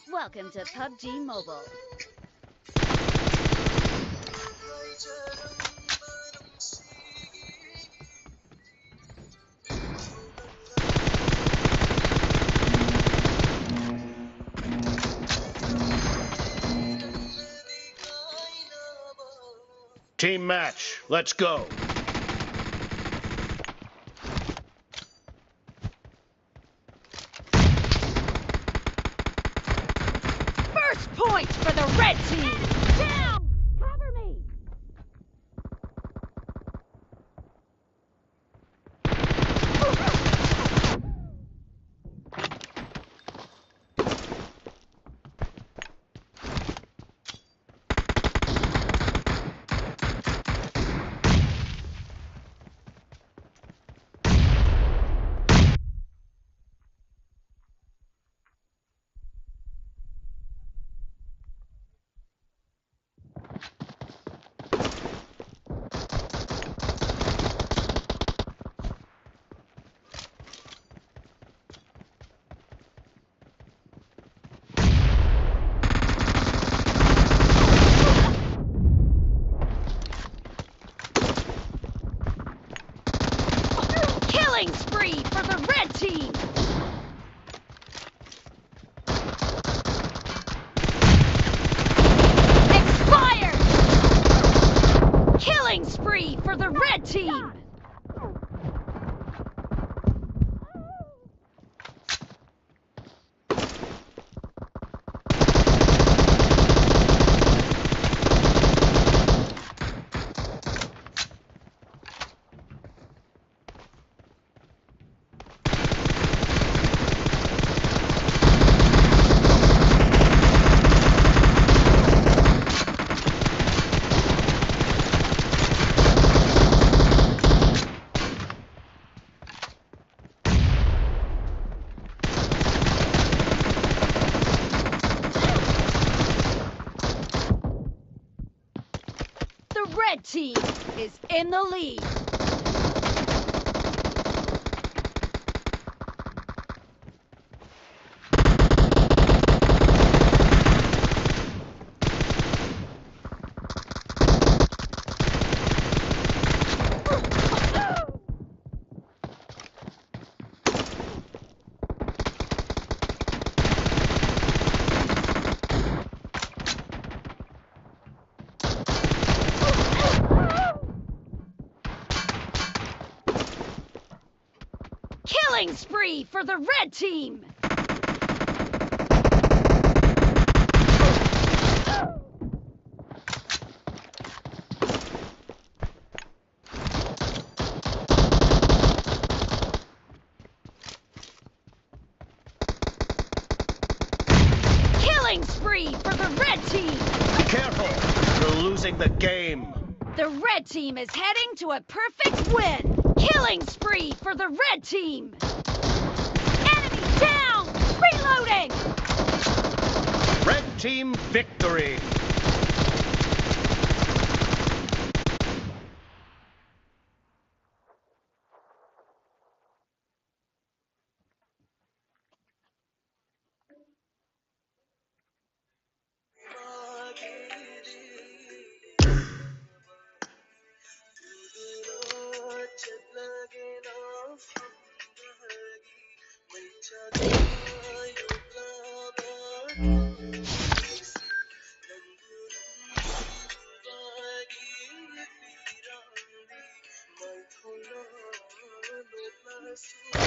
Welcome to PUBG Mobile. Team match, let's go. First point for the red team. Down! Cover me! Killing spree for the red team! Expired! Killing spree for the red team! The red team is in the lead. Killing spree for the red team! Killing spree for the red team! Be careful, you're losing the game. The red team is heading to a perfect win! Killing spree for the red team! Enemy down! Reloading! Red team victory.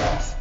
Yes.